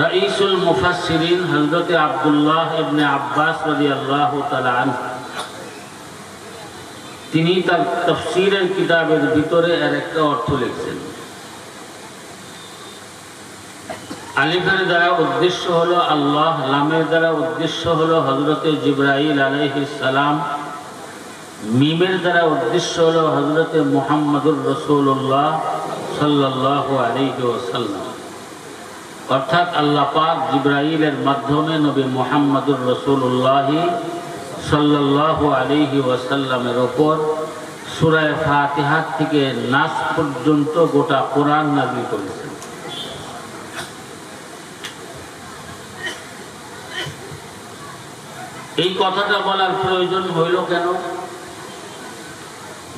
রাইসুল মুফাসসিরিন হযরত আব্দুল্লাহ ইবনে আব্বাস রাদিয়াল্লাহু তাআলা আনহু তিনি তার তাফসীরের কিতাবের ভিতরে এর একটা অর্থ লিখছেন। আলিফের দ্বারা উদ্দেশ্য হলো আল্লাহ, লামের দ্বারা উদ্দেশ্য হলো হযরত জিবরাইল আলাইহিস সালাম, মিমের দ্বারা উদ্দেশ্য হলো হযরত মুহাম্মদুর রাসূলুল্লাহ সাল্লাল্লাহু আলাইহি ওয়াসাল্লাম। অর্থাৎ আল্লাহ পাক জিবরাইলের মাধ্যমে নবী মুহাম্মদুর রাসূলুল্লাহ সাল্লাল্লাহু আলাইহি ওয়াসাল্লামের উপর সূরা ফাতিহা থেকে নাস পর্যন্ত গোটা কোরআন নাযিল করেছেন। এই কথাটা বলার প্রয়োজন হইল কেন?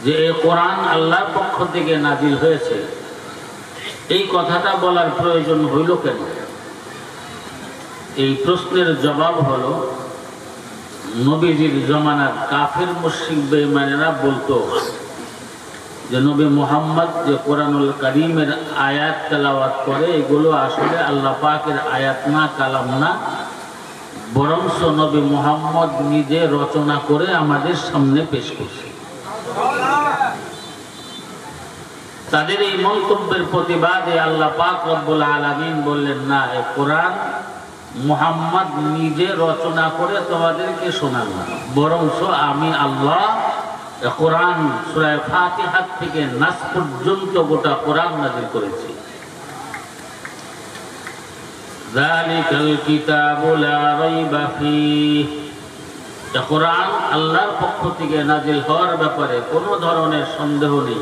যে এই কোরআন আল্লাহর পক্ষ থেকে নাযিল হয়েছে, এই কথাটা বলার প্রয়োজন হইল কেন? এই প্রশ্নের জবাব হলো, নবীজির জমানার কাফের মুশরিক বেঈমানেরা বলতো যে নবী মুহাম্মদ যে কোরআনুল কারীমের আয়াত তেলাওয়াত করে, এগুলো আসলে আল্লাহ পাকের আয়াত না, কালাম না, বরঞ্চ নবী মুহাম্মদ নিজে রচনা করে আমাদের সামনে পেশ করছে। তাদের এই মন্তব্যের প্রতিবাদে আল্লাহ পাক রব্বুল আলামিন বললেন, না, এই কোরআন মুহাম্মদ নিজে রচনা করে তোমাদেরকে শোনান না, বরঞ্চ আমি আল্লাহ কোরআন সূরা ফাতিহা থেকে নাস পর্যন্ত গোটা কোরআন নাযিল করেছি। যালিকাল কিতাবু লা রাইবা ফীহ, এই কোরআন আল্লাহর পক্ষ থেকে নাযিল হওয়ার ব্যাপারে কোনো ধরনের সন্দেহ নেই।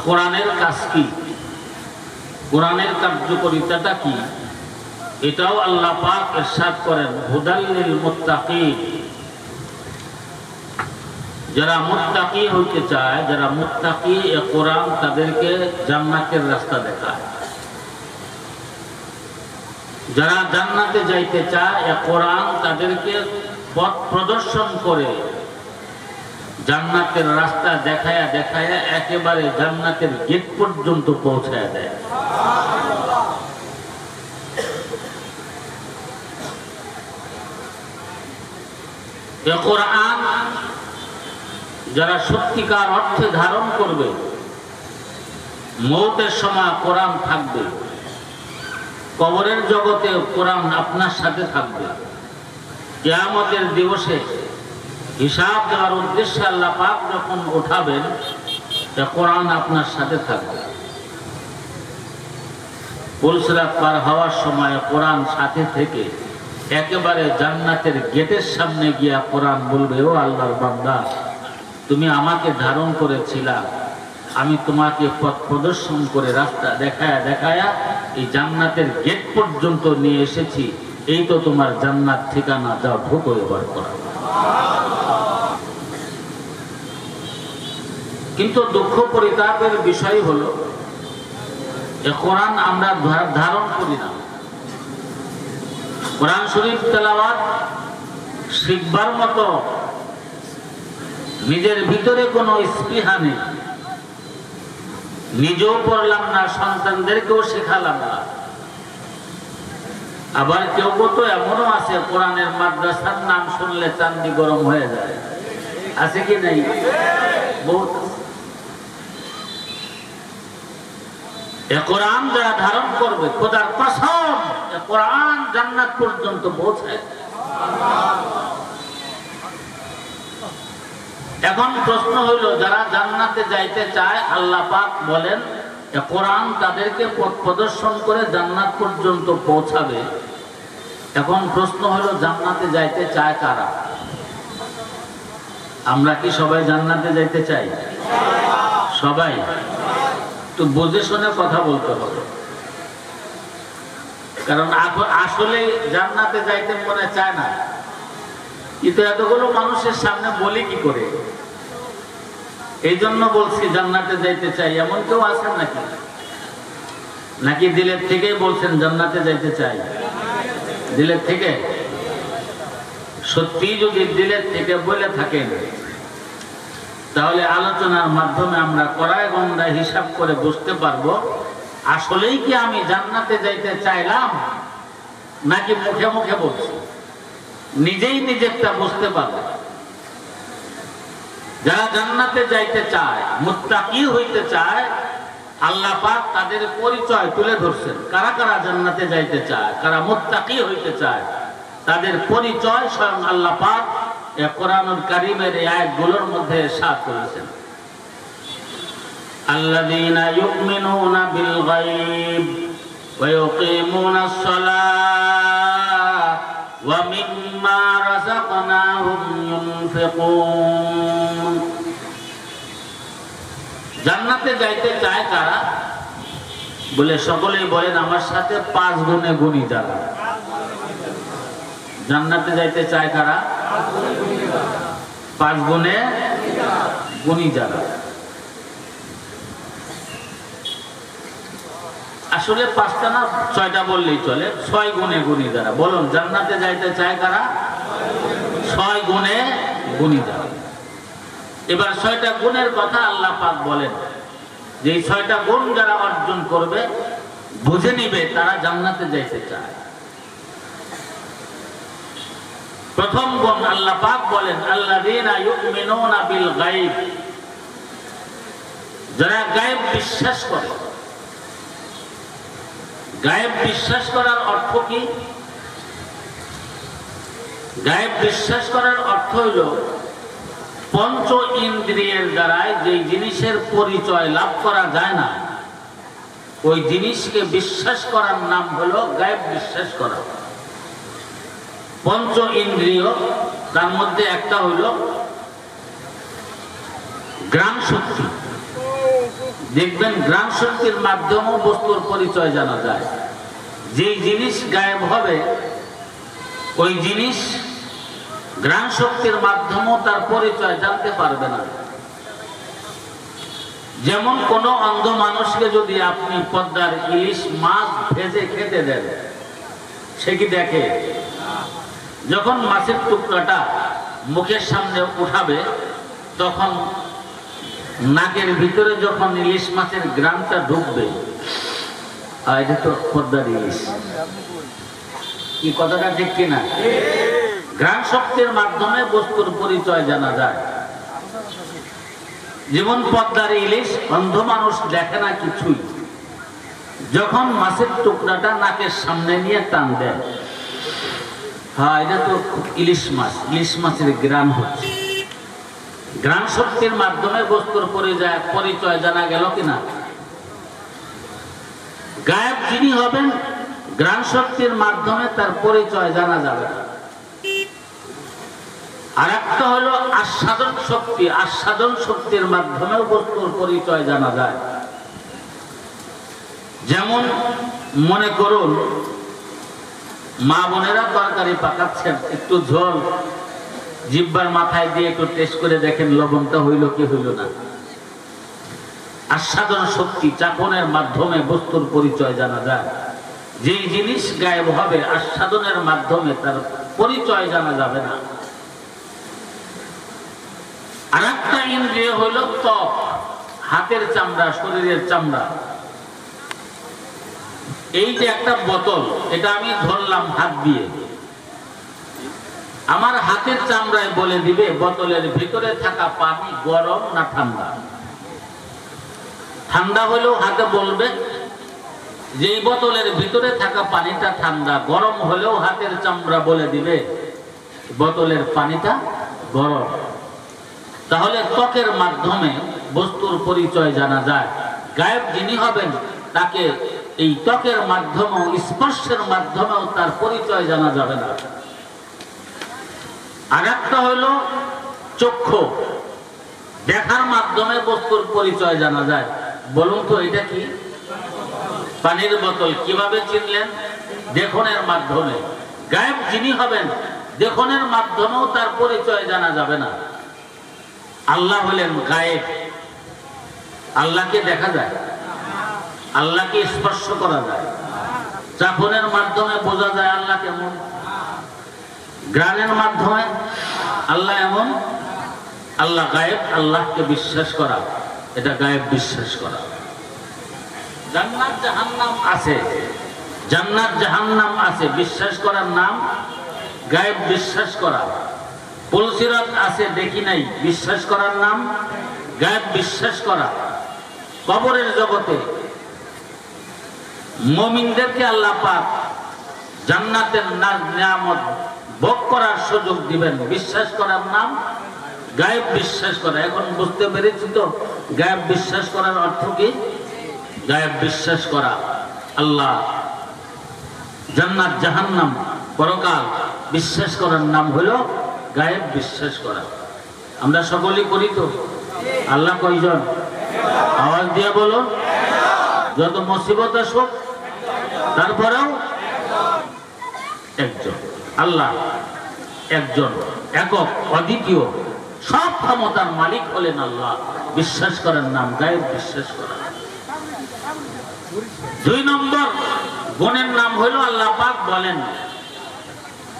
কোরআনের কাজ কি, কোরআনের কার্যকারিতাটা কি, এটাও আল্লাহ পাক ইরশাদ করেন, হুদাল লিল মুত্তাকিন। যারা মুত্তাকি হইতে চায়, যারা মুত্তাকি, এই কোরআন তাদেরকে জান্নাতের রাস্তা দেখায়। যারা জান্নাতে যাইতে চায়, এই কোরআন তাদেরকে পথ প্রদর্শন করে জান্নাতের রাস্তা দেখায়া দেখায়া একেবারে জান্নাতের গেট পর্যন্ত পৌঁছায় দেয়। এই কোরআন যারা সত্যিকার অর্থে ধারণ করবে, মওতের সময় কোরআন থাকবে, কবরের জগতে কোরআন আপনার সাথে থাকবে, কিয়ামতের দিবসে হিসাব দেওয়ার উদ্দেশ্যে আল্লাহ পাক যখন উঠাবেন, কোরআন আপনার সাথে থাকবে। পুলসিরাত পার হওয়ার সময় কোরআন সাথে থেকে একেবারে জান্নাতের গেটের সামনে গিয়া কোরআন বলবে, ও আল্লাহর বান্দা, তুমি আমাকে ধারণ করেছিলা, আমি তোমাকে পথ প্রদর্শন করে রাস্তা দেখায়া দেখায়া এই জান্নাতের গেট পর্যন্ত নিয়ে এসেছি, এই তো তোমার জান্নাত ঠিকানা, যাও ঢোকো এবার কোরআন। কিন্তু দুঃখ পরিতাপের বিষয় হলো, এ কোরআন আমরা ধারণ করি না। কোরআন শরীফ তেলাওয়াত শিখবার মতো নিজের ভিতরে কোনো স্পৃহা নেই, নিজেও পড়লাম না, সন্তানদেরকেও শেখালাম না। আবার কেউ তো এমনও আছে, কোরআনের মাদ্রাসার নাম শুনলে চান্দি গরম হয়ে যায়, আছে কি নাই? বহুত। এ কোরআন যারা ধারণ করবে, খোদার কসম, এ কোরআন জান্নাত পর্যন্ত পৌঁছায়। এখন প্রশ্ন হইল, যারা জান্নাতে যাইতে চায়, আল্লাহ পাক বলেন এ কোরআন তাদেরকে পথ প্রদর্শন করে জান্নাত পর্যন্ত পৌঁছাবে। এখন প্রশ্ন হলো, জান্নাতে যাইতে চায় কারা? আমরা কি সবাই জান্নাতে যাইতে চাই? সবাই? তো বুঝে শুনে কথা বলতে হবে, কারণ আসলে জান্নাতে যাইতে মনে চায় না, কিন্তু এতগুলো মানুষের সামনে বলি কি করে? এই জন্য বলছি জান্নাতে যাইতে চাই। এমন কেউ আছেন নাকি? নাকি দিলের থেকেই বলছেন জান্নাতে যাইতে চাই? দিলের থেকে? সত্যি যদি দিলের থেকে বলে থাকেন, তাহলে আলোচনার মাধ্যমে আমরা কড়ায় গন্ডায় হিসাব করে বুঝতে পারবো আসলেই কি আমি জান্নাতে যাইতে চাইলাম নাকি মুখে মুখে বলছি? নিজেই নিজেরটা বুঝতে পারবে। যারা জান্নাতে যাইতে চায়, মুত্তাকি হইতে চায়, আল্লাহ পাক তাদের পরিচয় তুলে ধরছেন। কারা কারা জান্নাতে যাইতে চায়, কারা মুত্তাকি হইতে চায়, তাদের পরিচয় স্বয়ং আল্লাহ পাক কোরআনুল কারীমের এই আয়াতগুলোর মধ্যে ইরশাদ করেছেন। আল্লাযীনা ইউমিনুনা বিল গায়ব ওয়া ইউকিমুনাস সালাহ ওয়া মিম্মা রাযাকনাহুম ইউনফিকুন। জান্নাতে যাইতে চায় কারা? বলে সকলেই বলেন আমার সাথে, 5 গুণে গুণী যারা। জান্নাতে যাইতে চায় কারা? 5 গুণে গুণী যারা। আসলে 5টা না 6টা বললেই চলে। 6 গুণে গুণী যারা। বলুন জান্নাতে যাইতে চায় কারা? 6 গুণে গুণী যারা। এবার 6টা গুণের কথা আল্লাহ পাক বলেন যে এই 6টা গুণ যারা অর্জন করবে, বুঝে নিবে, তারা জান্নাতে যাইতে চায়। প্রথম গুণ আল্লাহ পাক বলেন আল্লাযীনা ইউমিনুনা বিল গায়ব, যারা গায়েব বিশ্বাস করে। গায়েব বিশ্বাস করার অর্থ কি? গায়েব বিশ্বাস করার অর্থ হইল পঞ্চ ইন্দ্রিয়ের দ্বারাই যে জিনিসের পরিচয় লাভ করা যায় না, ওই জিনিসকে বিশ্বাস করার নাম হলো গায়েব বিশ্বাস করা। পঞ্চ ইন্দ্রিয়, তার মধ্যে একটা হইল ঘ্রাণ শক্তি। দেখবেন ঘ্রাণ শক্তির মাধ্যমেও বস্তুর পরিচয় জানা যায়। যেই জিনিস গায়েব হবে ওই জিনিস ঘ্রাণ শক্তির মাধ্যমেও তার পরিচয় জানতে পারবে না। যেমন কোন অন্ধ মানুষকে যদি আপনি পদ্মার ইলিশ মাছ ভেজে খেতে দেন, সে কি দেখে? যখন মাছের টুকরাটা মুখের সামনে উঠাবে, তখন নাকের ভিতরে যখন ইলিশ মাছের ঘ্রাণটা ঢুকবে, এটা তো পদ্মার ইলিশ। কি কথাটা ঠিক কিনা? ঘ্রাণ শক্তির মাধ্যমে বস্তুর পরিচয় জানা যায়। যেমন পদ্মার ইলিশ অন্ধ মানুষ দেখে না কিছুই, যখন মাছের টুকরাটা নাকের সামনে নিয়ে টান দেয়, হ্যাঁ এটা তো ইলিশ মাছ, ইলিশ মাছের ঘ্রাণ হচ্ছে। ঘ্রাণ শক্তির মাধ্যমে বস্তুর পরিচয় জানা গেল কিনা? গায়েব যিনি হবেন, ঘ্রাণ শক্তির মাধ্যমে তার পরিচয় জানা যাবে না। আর একটা হলো আস্বাদন শক্তি। আস্বাদন শক্তির মাধ্যমেও বস্তুর পরিচয় জানা যায়। যেমন মনে করুন মা বোনেরা তরকারি পাকাচ্ছেন, একটু ঝোল জিহ্বার মাথায় দিয়ে একটু টেস্ট করে দেখেন লবণটা হইল কি হইল না। আস্বাদন শক্তি, চাখনের মাধ্যমে বস্তুর পরিচয় জানা যায়। যেই জিনিস গায়েব হবে, আস্বাদনের মাধ্যমে তার পরিচয় জানা যাবে না। আর একটা ইন্দ্রিয় হইল ত্বক, হাতের চামড়া, শরীরের চামড়া। এই যে একটা বোতল, এটা আমি ধরলাম হাত দিয়ে, আমার হাতের চামড়ায় বলে দিবে বোতলের ভিতরে থাকা পানি গরম না ঠান্ডা। ঠান্ডা হলেও হাতে বলবে যে এই বোতলের ভিতরে থাকা পানিটা ঠান্ডা। গরম হলেও হাতের চামড়া বলে দিবে বোতলের পানিটা গরম। তাহলে ত্বকের মাধ্যমে বস্তুর পরিচয় জানা যায়। গায়েব যিনি হবেন তাকে এই ত্বকের মাধ্যমেও, স্পর্শের মাধ্যমেও তার পরিচয় জানা যাবে না। আর একটা হলো চক্ষু, দেখার মাধ্যমে বস্তুর পরিচয় জানা যায়। বলুন তো এটা কি? পানির বোতল। কিভাবে চিনলেন? দেখনের মাধ্যমে। গায়েব যিনি হবেন, দেখনের মাধ্যমেও তার পরিচয় জানা যাবে না। আল্লাহ হলেন গায়েব। আল্লাহকে দেখা যায়, আল্লাহকে স্পর্শ করা যায়, চাখনের মাধ্যমে বোঝা যায় আল্লাহ কেমন, ঘ্রাণের মাধ্যমে আল্লাহ এমন। আল্লাহ গায়েব, আল্লাহকে বিশ্বাস করা, এটা গায়েব বিশ্বাস করা। জান্নাত জাহান্নাম আছে, জান্নাত জাহান্নাম আছে, বিশ্বাস করার নাম গায়েব বিশ্বাস করা। পুলসিরাত আছে, দেখি নাই, বিশ্বাস করার নাম গায়েব বিশ্বাস করা। কবরের জগতে মুমিনদেরকে আল্লাহ পাক জান্নাতের নিয়ামত ভোগ করার সুযোগ দিবেন, বিশ্বাস করার নাম গায়েব বিশ্বাস করা। এখন বুঝতে পেরেছি তো গায়েব বিশ্বাস করার অর্থ কি? গায়েব বিশ্বাস করা আল্লাহ, জান্নাত জাহান্নাম, পরকাল বিশ্বাস করার নাম হলো গায়েব বিশ্বাস করা। আমরা সকলেই করি তো? আল্লাহ কয়জন? আওয়াজ দিয়ে বলো। যত মুসিবত আসুক তারপরেও একজন আল্লাহ, একজন, একক, অদ্বিতীয়, সব ক্ষমতার মালিক হলেন আল্লাহ। বিশ্বাস করার নাম গায়েব বিশ্বাস করা। 2 নম্বর গুণের নাম হলো আল্লাহ পাক বলেন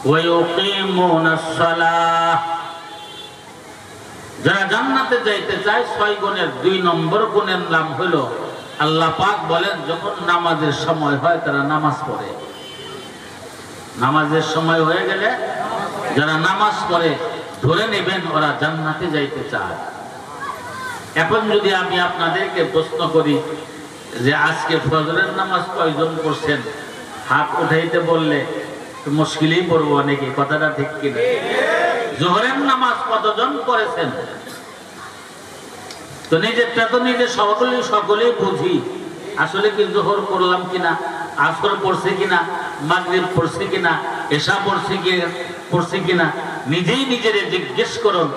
ওয়ায়ুকিমুনাস সালাহ। যারা জান্নাতে যাইতে চায় 6 গুণের 2 নম্বর গুণের নাম হলো আল্লাহ পাক বলেন যখন নামাজের সময় হয় তারা নামাজ পড়ে। নামাজের সময় হয়ে গেলে যারা নামাজ পড়ে ধরে নেবেন ওরা জান্নাতে যাইতে চায়। এখন যদি আমি আপনাদেরকে প্রশ্ন করি যে আজকে ফজরের নামাজ কয়জন পড়ছেন, হাত উঠাইতে বললে মুশকিলই পড়বো অনেকে, কথাটা ঠিক কিনা? জোহরের নামাজ কতজন পড়েছেন? তো নিজেরটা তো নিজে সকলেই বুঝি, আসলে কি জোহর পড়লাম কিনা, আসর পড়ছে কিনা, মাগরিব পড়ছে কিনা, এশা পড়ছে কিনা, নিজেই নিজের জিজ্ঞেস করুন।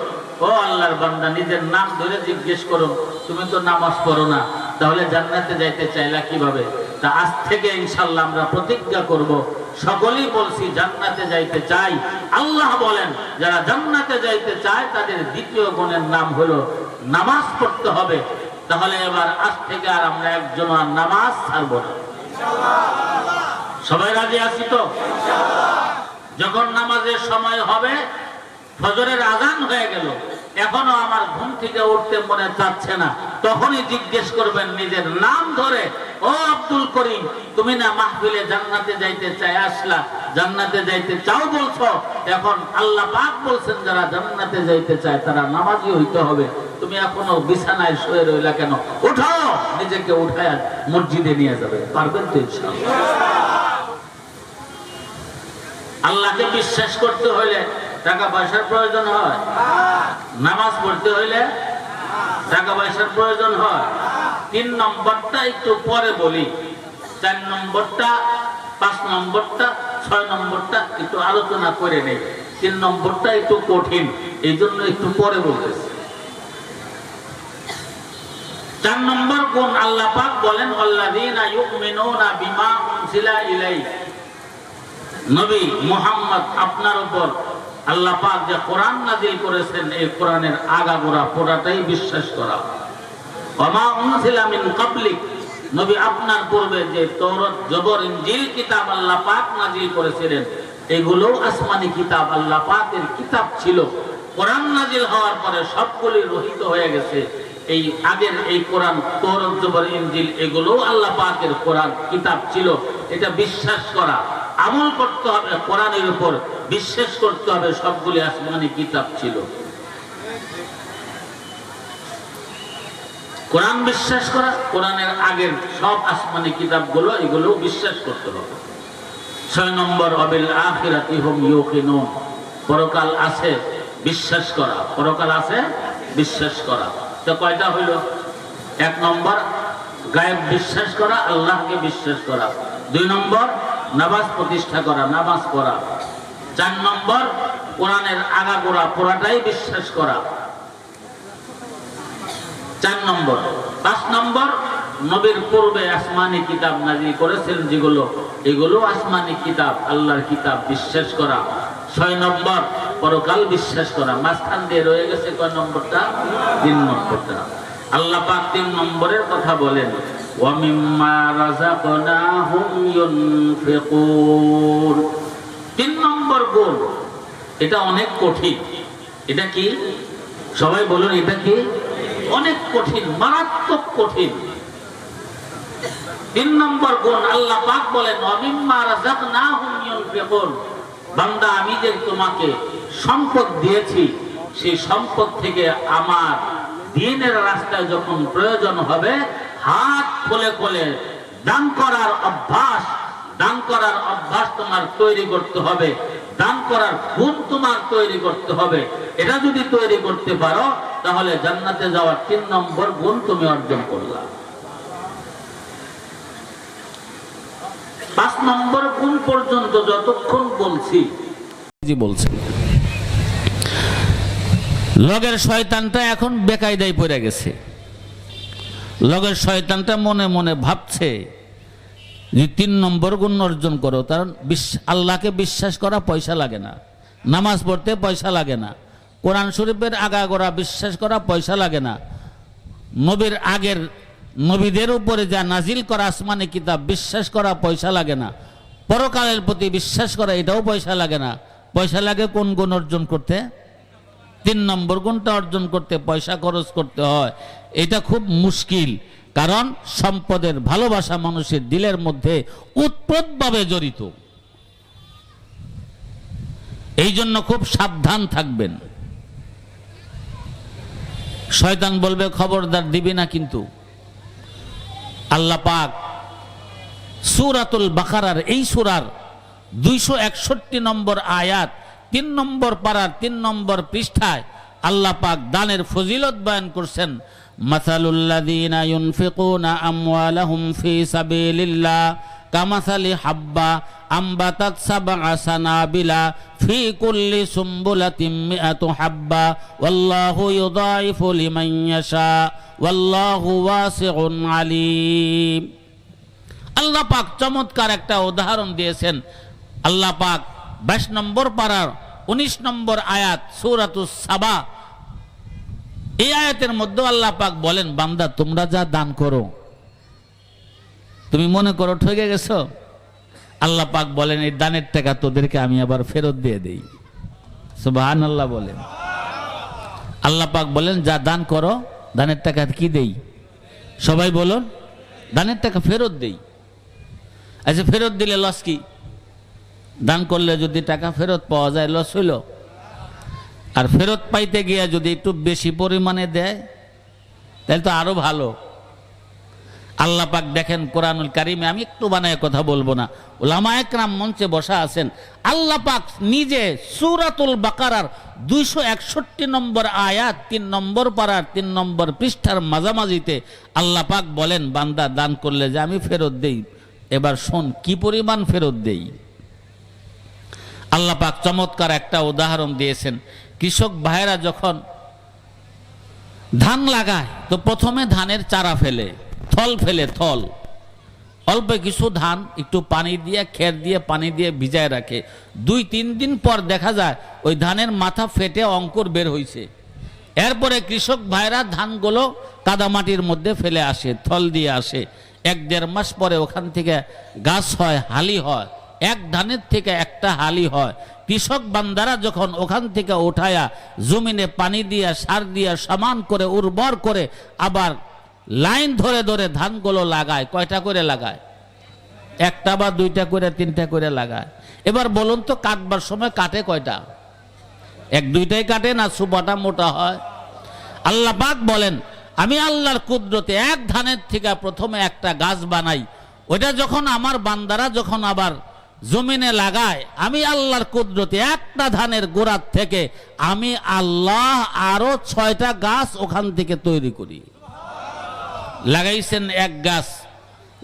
ও আল্লাহর বান্দা, নিজের নাম ধরে জিজ্ঞেস করুন, তুমি তো নামাজ পড়ো না, তাহলে জান্নাতে যাইতে চাইলা কিভাবে? তা আজ থেকে ইনশাআল্লাহ আমরা প্রতিজ্ঞা করব, সকলেই বলছি জান্নাতে যাইতে চাই। আল্লাহ বলেন যারা জান্নাতে যাইতে চায় তাদের দ্বিতীয় গুণের নাম হলো নামাজ পড়তে হবে। তাহলে এবার আজ থেকে আর আমরা একজন আর নামাজ ছাড়বো না। সবাই রাজি আছি তো? যখন নামাজের সময় হবে, ফজরের আযান হয়ে গেল, এখনো আমার ঘুম থেকে উঠতে মনে চাচ্ছে না, তখনই জিজ্ঞেস করবেন নিজের নাম ধরে, ও আব্দুল করিম, তুমি না মাহফিলে জান্নাতে যাইতে চাই আসলা, জান্নাতে যাইতে চাও বলছো, এখন আল্লাহ পাক বলছেন যারা জান্নাতে যাইতে চায় তারা নামাজি হইতে হবে। তুমি এখনো বিছানায় শুয়ে রইলা কেন? উঠাও, নিজেকে উঠায় মসজিদে নিয়ে যাবে। পারবেন তো ইনশাআল্লাহ? আল্লাহকে বিশ্বাস করতে হইলে টাকা পয়সার প্রয়োজন হয়? নামাজ পড়তে হইলে টাকা পয়সার প্রয়োজন হয়? 3 নম্বরটা একটু পরে বলি, 4 নম্বরটা, 5 নম্বরটা, 6 নম্বরটা একটু আলোচনা করে নেই। 3 নম্বরটা একটু কঠিন, এই জন্য একটু পরে বলতেছি। 4 নম্বর গুণ আল্লাহ পাক বলেন আল্লাযীনা ইউমিনুনা বিমা উনজিলা ইলাইহি। নবী মুহাম্মদ আপনার উপর আল্লাহ পাক যে কোরআন নাযিল করেছেন, এই কোরআনের আগাগোড়া পুরাটাই বিশ্বাস করা। ওমা উনজিলা মিন ক্বাবলিক, নবী আপনার পূর্বে যে তাওরাত, জবর, ইনজিল কিতাব আল্লাহ পাক নাযিল করেছিলেন, এগুলো আসমানি কিতাব, আল্লাহ পাকের কিতাব ছিল। কোরআন নাযিল হওয়ার পরে সবগুলি রহিত হয়ে গেছে। এই আগের এই কোরআন, তাওরাত, জবর, ইনজিল, এগুলো আল্লাহ পাকের কোরআন কিতাব ছিল। এটা বিশ্বাস করা, আমল করতে হবে, কোরআনের উপর বিশ্বাস করতে হবে সবগুলি আসমানি কিতাব ছিল। কোরআন বিশ্বাস করা, কোরআনের আগের সব আসমানি কিতাবগুলো, এগুলো বিশ্বাস করতে হবে। 6 নম্বর অবিল আখিরাতি হুম ইউকিনুন, পরকাল আছে বিশ্বাস করা। পরকাল আছে বিশ্বাস করা। তো কয়টা হইল? 1 নম্বর গায়েব বিশ্বাস করা, আল্লাহকে বিশ্বাস করা। 2 নম্বর নামাজ প্রতিষ্ঠা করা, নামাজ পড়া। 4 নম্বর কোরআনের আগাগোড়া পুরাটাই বিশ্বাস করা। 4 নম্বর। 5 নম্বর নবীর পূর্বে আসমানি কিতাব নাযিল করেছেন যেগুলো, এগুলো আসমানি কিতাব, আল্লাহর কিতাব বিশ্বাস করা। 6 নম্বর পরকাল বিশ্বাস করা। মাঝখান দিয়ে রয়ে গেছে কয় নম্বরটা? 3 নম্বরটা। আল্লাহ পাক 3 নম্বরের কথা বলেন ওয়া মিম্মা রাযাকনাহুম ইউনফিকুন। 3 নম্বর গুণ, এটা অনেক কঠিন। এটা কি? সবাই বলুন, এটা কি? অনেক কঠিন, মারাত্মক কঠিন। তিন নম্বর গুণ আল্লাহ পাক বলেন ওয়ামিম্মা রাযাকনাহুম ইউনফিকুন, বান্দা আমি যে তোমাকে সম্পদ দিয়েছি সেই সম্পদ থেকে আমার দ্বীনের রাস্তায় যখন প্রয়োজন হবে হাত খুলে খুলে দান করার অভ্যাস, দান করার অভ্যাস তোমার তৈরি করতে হবে, দান করার গুণ তোমার তৈরি করতে হবে। এটা যদি তৈরি করতে পারো তাহলে জান্নাতে যাওয়ার 3 নম্বর গুণ তুমি অর্জন করলা। 5 নম্বর গুণ পর্যন্ত যতক্ষণ বলছি লগের শয়তানটা এখন বেকায়দায় পড়ে গেছে। লগের শয়তানটা মনে মনে ভাবছে যে 3 নম্বর গুণ অর্জন করো, কারণ আল্লাহকে বিশ্বাস করা পয়সা লাগে না, নামাজ পড়তে পয়সা লাগে না, কোরআন শরীফের আগাগোড়া বিশ্বাস করা পয়সা লাগে না, নবীর আগের নবীদের উপরে যা নাজিল করা আসমানি কিতাব বিশ্বাস করা পয়সা লাগে না, পরকালের প্রতি বিশ্বাস করা এটাও পয়সা লাগে না। পয়সা লাগে কোন গুণ অর্জন করতে? 3 নম্বর গুণটা অর্জন করতে পয়সা খরচ করতে হয়। এটা খুব মুশকিল, কারণ সম্পদের ভালোবাসা মানুষের দিলের মধ্যে উৎপতভাবে জড়িত। এই জন্য খুব সাবধান থাকবেন। শয়তান বলবে খবরদার দিবি না, কিন্তু আল্লাহ পাক সূরাতুল বাকারার এই সূরার 261 নম্বর আয়াত 3 নম্বর পারার 3 নম্বর পৃষ্ঠায় আল্লাহ পাক দানের ফজিলত বয়ান করছেন। মাসালুল্লাযীনা ইউনফিকুনা আমওয়ালাহুম ফি সাবিলিল্লাহ কামাসালি হাব্বা আম্বাতাত সাবআ সানাবিলা ফি কুল্লি সুম্বুলাতিন মিআতু হাব্বা ওয়াল্লাহু ইউযাইফু লিমান ইয়াশা ওয়াল্লাহু ওয়াসিউন আলীম। আল্লাহ পাক চমৎকার একটা উদাহরণ দিয়েছেন। আল্লাহ পাক 22 নম্বর পারার 19 নম্বর আয়াত সূরাতুস সাবা, এই আয়াতের মধ্যে আল্লাহ পাক বলেন, বান্দা তোমরা যা দান করো, তুমি মনে করো ঠকে গেছো, আল্লাহ পাক বলেন এই দানের টাকা তোদেরকে আমি আবার ফেরত দিয়ে দেই। সুবহানাল্লাহ বলেন। আল্লাহ পাক বলেন যা দান করো দানের টাকা কি দেই? সবাই বলুন, দানের টাকা ফেরত দেই। আচ্ছা ফেরত দিলে লস কি? দান করলে যদি টাকা ফেরত পাওয়া যায় লস হইল? আর ফেরত পাইতে গিয়া যদি একটু বেশি পরিমাণে দেয় তাহলে তো আরো ভালো। আল্লাহ পাক দেখেন কোরআনুল কারিমে, আমি একটু বানায় কথা বলবো না, উলামায়ে কেরাম মঞ্চে বসা আছেন, আল্লাহ পাক নিজে সূরাতুল বাকারার 261 নম্বর আয়াত 3 নম্বর পারার 3 নম্বর পৃষ্ঠার মাঝামাঝিতে আল্লাহ পাক বলেন বান্দা দান করলে যে আমি ফেরত দেই। এবার শোন কি পরিমাণ ফেরত দেই। আল্লাহ পাক চমৎকার একটা উদাহরণ দিয়েছেন। কৃষক ভাইরা যখন ধান লাগায় তো প্রথমে ধানের চারা ফেলে, থল ফেলে, থল অল্প কিছু ধান একটু পানি দিয়ে খের দিয়ে পানি দিয়ে ভিজায় রাখে। 2-3 দিন পর দেখা যায় ওই ধানের মাথা ফেটে অঙ্কুর বের হয়েছে। এরপরে কৃষক ভাইরা ধানগুলো কাদামাটির মধ্যে ফেলে আসে, থল দিয়ে আসে। 1-1.5 মাস পরে ওখান থেকে গাছ হয়, হালি হয়, এক ধানের থেকে একটা হালি হয়। কৃষক বান্দারা যখন ওখান থেকে উঠায়া জমিনে পানি দিয়া সার দিয়া সমান করে উর্বর করে আবার লাইন ধরে ধরে ধানগুলো লাগায়। কয়টা করে লাগায়? 1টা বা 2টা করে 3টা করে লাগায়। এবার বলুন তো কাটবার সময় কাটে কয়টা? 1-2টাই কাটে না সুপাটা মোটা হয়? আল্লাহ পাক বলেন আমি আল্লাহর কুদরতে এক ধানের থেকে প্রথমে একটা গাছ বানাই, ওইটা যখন আমার বান্দারা যখন আবার জমিনে লাগায়, আমি আল্লাহর কুদরতে একটা ধানের গোড়ার থেকে আমি আল্লাহ আরো 6টা গাছ ওখান থেকে তৈরি করি। লাগাইছেন এক গাছ,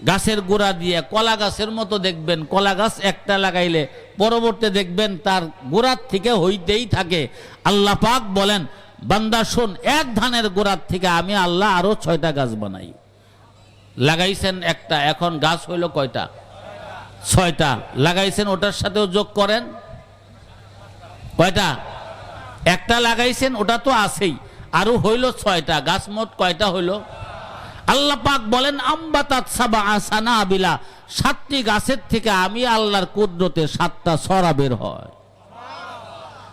গাছের গোড়া দিয়ে কলা গাছের মতো দেখবেন, কলা গাছ একটা লাগাইলে পরবর্তী দেখবেন তার গোড়ার থেকে হইতেই থাকে। আল্লাহ পাক বলেন বান্দা শোন, এক ধানের গোড়ার থেকে আমি আল্লাহ আরো 6টা গাছ বানাই। লাগাইছেন একটা, এখন গাছ হইল কয়টা? 6টা। লাগাইছেন ওটার সাথেও যোগ করেন কয়টা? একটা লাগাইছেন, ওটা তো আছেই, আরো হইল 6টা। গাছ মোট কয়টা হইল? আল্লাহ পাক বলেন আম্বাতাত সাবআ সানাবিলা, 7টি গাছের থেকে আমি আল্লাহর কুদরতে 7টা ছড়া বের হয়।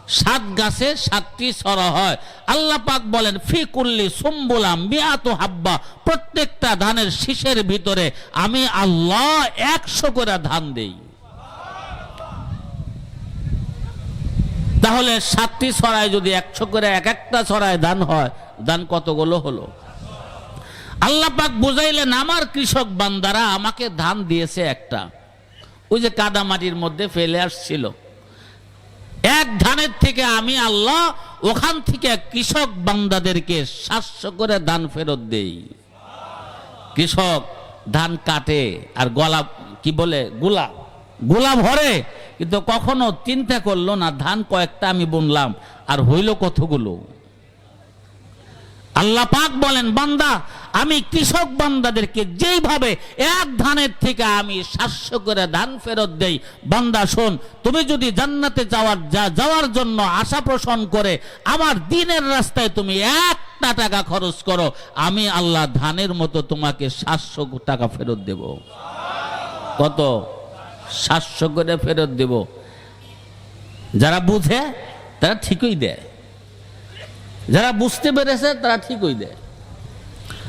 7 গাছে 7টি ছড়া হয়। আল্লাহ পাক বলেন ফি কুল্লি সুম্বুলাম মিআতু হাব্বা, প্রত্যেকটা ধানের শীষের ভিতরে আমি আল্লাহ 100 করে ধান দেই। তাহলে 7টি ছড়ায় যদি 100 করে এক একটা ছড়ায় ধান হয়, ধান কতগুলো হলো? আল্লাহ পাক বুঝাইলেন আমার কৃষক বান্দারা আমাকে ধান দিয়েছে একটা, ওই যে কাদামাটির মধ্যে ফেলে আসছিল, এক ধানের থেকে আমি আল্লাহ ওখান থেকে কৃষক বান্দাদেরকে 700 করে ধান ফেরত দেই। কৃষক ধান কাটে আর গলা কি বলে গোলা ভরে, কিন্তু কখনো চিন্তা করলো না ধান কয়েকটা আমি বুনলাম আর হইল কতগুলো। আল্লাহ পাক বলেন বান্দা আমি কৃষক বান্দাদেরকে যেইভাবে এক ধানের থেকে আমি 700 করে ধান ফেরত দেই, বান্দা শোন, তুমি যদি জান্নাতে যাওয়ার জন্য আশা পোষণ করে আমার দ্বীনের রাস্তায় তুমি 1 টাকা খরচ করো, আমি আল্লাহ ধানের মতো তোমাকে 700 টাকা ফেরত দেব। কত? 700 করে ফেরত দেব। যারা বুঝে তারা ঠিকই দেয়, যারা বুঝতে পেরেছে তারা ঠিকই দেয়।